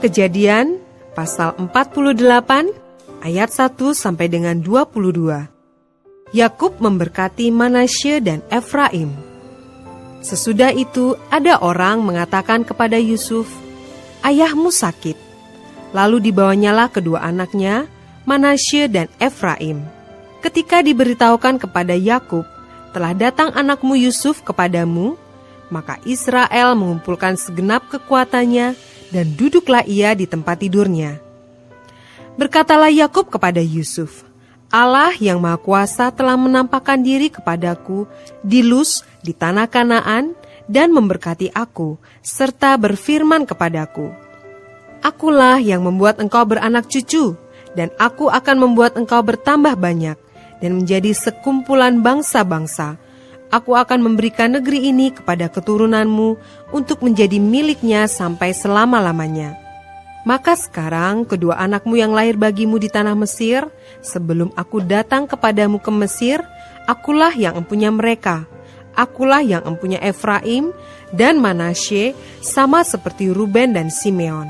Kejadian pasal 48 ayat 1 sampai dengan 22. Yakub memberkati Manasye dan Efraim. Sesudah itu ada orang mengatakan kepada Yusuf, "Ayahmu sakit." Lalu dibawanyalah kedua anaknya, Manasye dan Efraim. Ketika diberitahukan kepada Yakub, "Telah datang anakmu Yusuf kepadamu," maka Israel mengumpulkan segenap kekuatannya dan duduklah ia di tempat tidurnya. Berkatalah Yakub kepada Yusuf, "Allah yang Maha Kuasa telah menampakkan diri kepadaku di Luz di tanah Kanaan dan memberkati aku, serta berfirman kepadaku, 'Akulah yang membuat engkau beranak cucu, dan aku akan membuat engkau bertambah banyak dan menjadi sekumpulan bangsa-bangsa. Aku akan memberikan negeri ini kepada keturunanmu untuk menjadi miliknya sampai selama-lamanya.' Maka sekarang kedua anakmu yang lahir bagimu di tanah Mesir, sebelum aku datang kepadamu ke Mesir, akulah yang empunya mereka. Akulah yang empunya Efraim dan Manasye, sama seperti Ruben dan Simeon.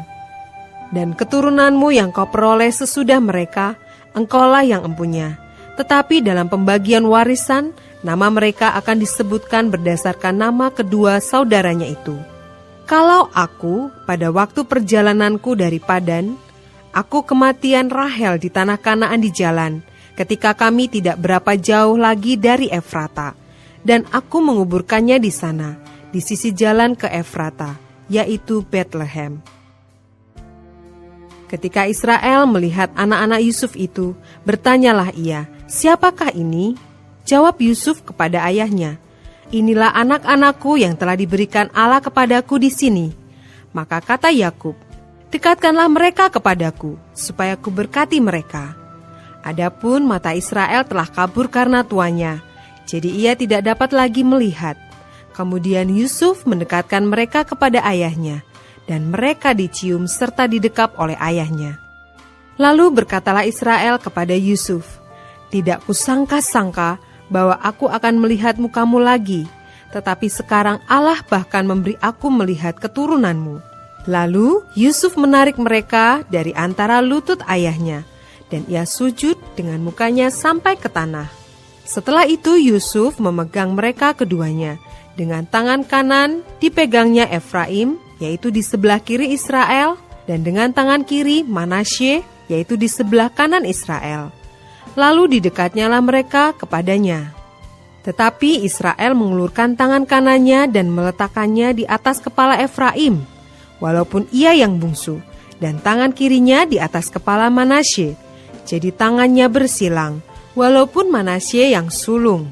Dan keturunanmu yang kau peroleh sesudah mereka, engkaulah yang empunya. Tetapi dalam pembagian warisan, nama mereka akan disebutkan berdasarkan nama kedua saudaranya itu. Kalau aku pada waktu perjalananku dari Padan, aku kematian Rahel di tanah Kanaan di jalan, ketika kami tidak berapa jauh lagi dari Efrata, dan aku menguburkannya di sana, di sisi jalan ke Efrata, yaitu Betlehem." Ketika Israel melihat anak-anak Yusuf itu, bertanyalah ia, "Siapakah ini?" Jawab Yusuf kepada ayahnya, "Inilah anak-anakku yang telah diberikan Allah kepadaku di sini." Maka kata Yakub, "Dekatkanlah mereka kepadaku, supaya ku berkati mereka." Adapun mata Israel telah kabur karena tuanya, jadi ia tidak dapat lagi melihat. Kemudian Yusuf mendekatkan mereka kepada ayahnya, dan mereka dicium serta didekap oleh ayahnya. Lalu berkatalah Israel kepada Yusuf, "Tidak kusangka-sangka bahwa aku akan melihat mukamu lagi, tetapi sekarang Allah bahkan memberi aku melihat keturunanmu." Lalu Yusuf menarik mereka dari antara lutut ayahnya, dan ia sujud dengan mukanya sampai ke tanah. Setelah itu Yusuf memegang mereka keduanya, dengan tangan kanan dipegangnya Efraim, yaitu di sebelah kiri Israel, dan dengan tangan kiri Manasye, yaitu di sebelah kanan Israel. Lalu didekatnyalah mereka kepadanya. Tetapi Israel mengulurkan tangan kanannya dan meletakkannya di atas kepala Efraim, walaupun ia yang bungsu, dan tangan kirinya di atas kepala Manasye. Jadi tangannya bersilang, walaupun Manasye yang sulung.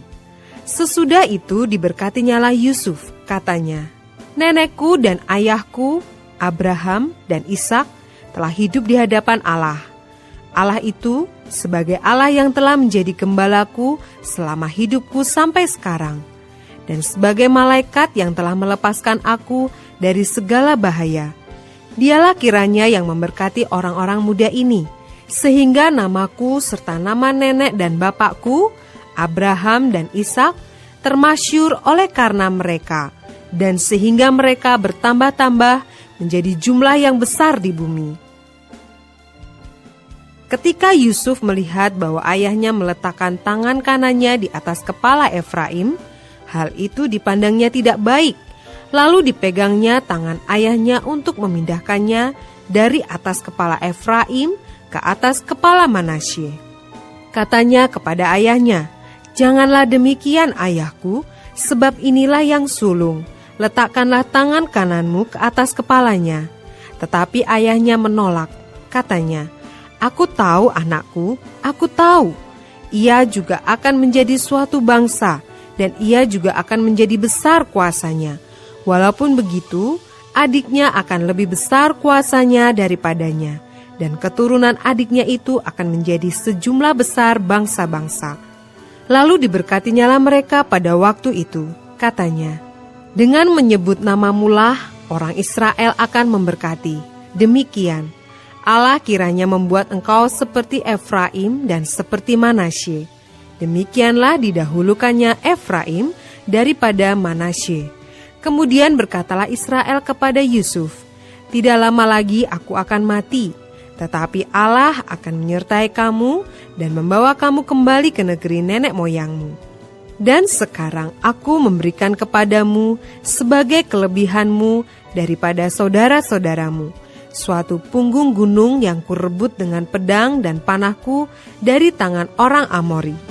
Sesudah itu diberkatinyalah Yusuf, katanya, "Nenekku dan ayahku, Abraham dan Ishak, telah hidup di hadapan Allah. Allah itu sebagai Allah yang telah menjadi gembalaku selama hidupku sampai sekarang, dan sebagai malaikat yang telah melepaskan aku dari segala bahaya. Dialah kiranya yang memberkati orang-orang muda ini, sehingga namaku serta nama nenek dan bapakku, Abraham dan Ishak, termasyhur oleh karena mereka, dan sehingga mereka bertambah-tambah menjadi jumlah yang besar di bumi." Ketika Yusuf melihat bahwa ayahnya meletakkan tangan kanannya di atas kepala Efraim, hal itu dipandangnya tidak baik. Lalu dipegangnya tangan ayahnya untuk memindahkannya dari atas kepala Efraim ke atas kepala Manasye. Katanya kepada ayahnya, "Janganlah demikian ayahku, sebab inilah yang sulung. Letakkanlah tangan kananmu ke atas kepalanya." Tetapi ayahnya menolak. Katanya, "Aku tahu anakku, aku tahu. Ia juga akan menjadi suatu bangsa, dan ia juga akan menjadi besar kuasanya. Walaupun begitu, adiknya akan lebih besar kuasanya daripadanya, dan keturunan adiknya itu akan menjadi sejumlah besar bangsa-bangsa." Lalu diberkatinyalah mereka pada waktu itu. Katanya, "Dengan menyebut namamulah orang Israel akan memberkati. Demikian, Allah kiranya membuat engkau seperti Efraim dan seperti Manasye." Demikianlah didahulukannya Efraim daripada Manasye. Kemudian berkatalah Israel kepada Yusuf, Tidak lama lagi aku akan mati, tetapi Allah akan menyertai kamu dan membawa kamu kembali ke negeri nenek moyangmu. Dan sekarang aku memberikan kepadamu sebagai kelebihanmu daripada saudara-saudaramu, suatu punggung gunung yang kurebut dengan pedang dan panahku dari tangan orang Amori.